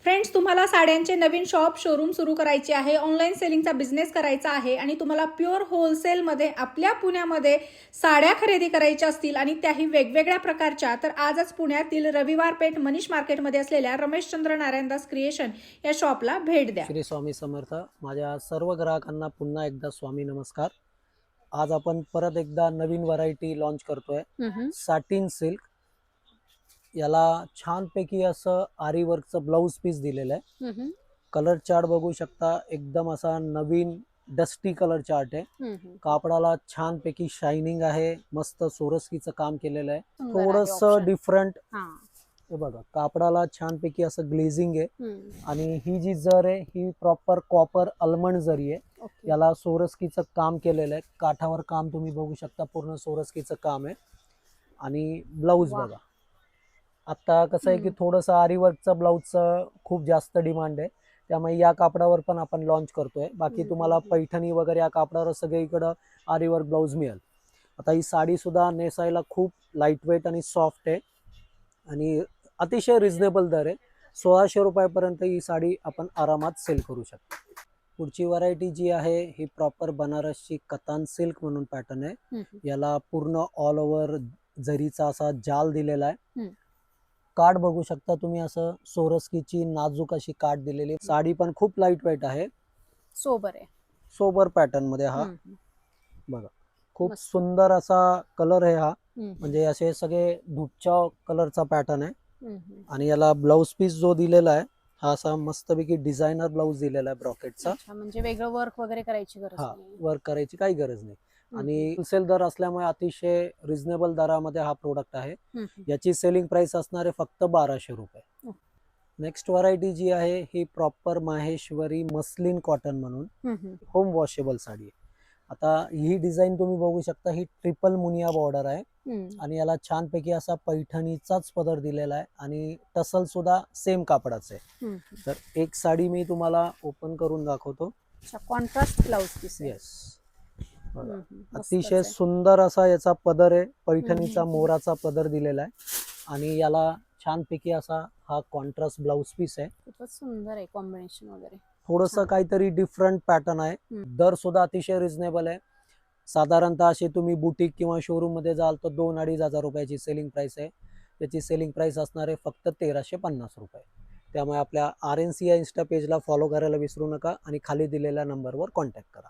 Friends, तुम्हाला साड्यांचे नवीन shop showroom सुरू करायचे आहे, ऑनलाईन सेलिंगचा बिझनेस करायचा आहे आणि तुम्हाला प्युअर होलसेलमध्ये आपल्या पुण्यामध्ये साड्या खरेदी करायच्या असतील आणि त्याही वेगवेगळ्या प्रकारच्या, तर आजच पुण्यातील रविवार पेठ मनीष मार्केटमध्ये असलेल्या रमेशचंद्र नारायणदास क्रिएशन या शॉपला भेट द्या. श्री स्वामी समर्थ. माझ्या सर्व ग्राहकांना पुन्हा एकदा स्वामी नमस्कार. आज आपण परत एकदा नवीन व्हरायटी लॉन्च करतोय. सॅटिन सिल्क, याला छानपैकी असं आरी वर्कचं ब्लाऊज पीस दिलेलं आहे. कलर चार्ट बघू शकता, एकदम असा नवीन डस्टी कलर चार्ट आहे. कापडाला छानपैकी शायनिंग आहे, मस्त सोरस्कीचं काम केलेलं आहे, थोडस डिफरंट. हे बघा, कापडाला छानपैकी असं ग्लेझिंग आहे आणि ही जी जर आहे ही प्रॉपर कॉपर आल्मंड जरी आहे. याला सोरस्कीचं काम केलेलं आहे, काठावर काम तुम्ही बघू शकता, पूर्ण सोरस्कीचं काम आहे. आणि ब्लाऊज बघा, आता कसं आहे की थोडंसं आरीवर्कचं ब्लाऊजचं खूप जास्त डिमांड आहे, त्यामुळे या कापडावर पण आपण लॉन्च करतोय. बाकी तुम्हाला पैठणी वगैरे या कापडावर सगळीकडं आरीवर्क ब्लाऊज मिळेल. आता ही साडी सुद्धा नेसायला खूप लाईटवेट आणि सॉफ्ट आहे आणि अतिशय रिझनेबल दर आहे. 1600 रुपयापर्यंत ही साडी आपण आरामात सेल करू शकतो. पुढची व्हरायटी जी आहे ही प्रॉपर बनारसची कतान सिल्क म्हणून पॅटर्न आहे. याला पूर्ण ऑल ओव्हर जरीचा असा जाल दिलेला आहे. काठ बघू शकता तुम्ही, असं सोरस्कीची नाजूक अशी काठ दिलेली. साडी पण खूप लाईट वेट आहे, सोबर आहे, सोबर पॅटर्न मध्ये. हा बघा, खूप सुंदर असा कलर आहे हा, म्हणजे असे सगळे धुपच्या कलरचा पॅटर्न आहे. आणि याला ब्लाऊज पीस जो दिलेला आहे हा असा मस्तपैकी डिझायनर ब्लाऊज दिलेला आहे ब्रॉकेटचा. म्हणजे वेगळं वर्क वगैरे करायची गरज हा, नाही, वर्क करायची काही गरज नाही. आणि होलसेल दर असल्यामुळे अतिशय रिझनेबल दरामध्ये हा प्रोडक्ट आहे. याची सेलिंग प्राइस असणार आहे फक्त 1200 रुपये. नेक्स्ट व्हरायटी जी आहे ही प्रॉपर माहेश्वरी मस्लिन कॉटन म्हणून होम वॉशेबल साडी आहे. आता ही डिझाईन तुम्ही बघू शकता, ही ट्रिपल मुनिया बॉर्डर आहे आणि याला छानपैकी असा पैठणीचाच पदर दिलेला आहे आणि टसल सुद्धा सेम कापडाचं आहे. तर एक साडी मी तुम्हाला ओपन करून दाखवतो. Contrast blouse piece. येस, अतिशय सुंदर असा याचा पदर आहे, पैठणीचा मोराचा पदर दिलेला आहे आणि याला छानपैकी असा हा कॉन्ट्रास्ट ब्लाऊज पीस आहे. खूपच सुंदर आहे कॉम्बिनेशन वगैरे, थोडस काहीतरी डिफरंट पॅटर्न आहे. दर सुद्धा अतिशय रिझनेबल आहे. साधारणतः असे तुम्ही बुटीक किंवा शोरूम मध्ये जाल तर 2-2.5 रुपयाची सेलिंग प्राइस आहे. त्याची सेलिंग प्राइस असणार आहे फक्त 1350 रुपये. त्यामुळे आपल्या RNC या इन्स्टा पेजला फॉलो करायला विसरू नका आणि खाली दिलेल्या नंबरवर कॉन्टॅक्ट करा.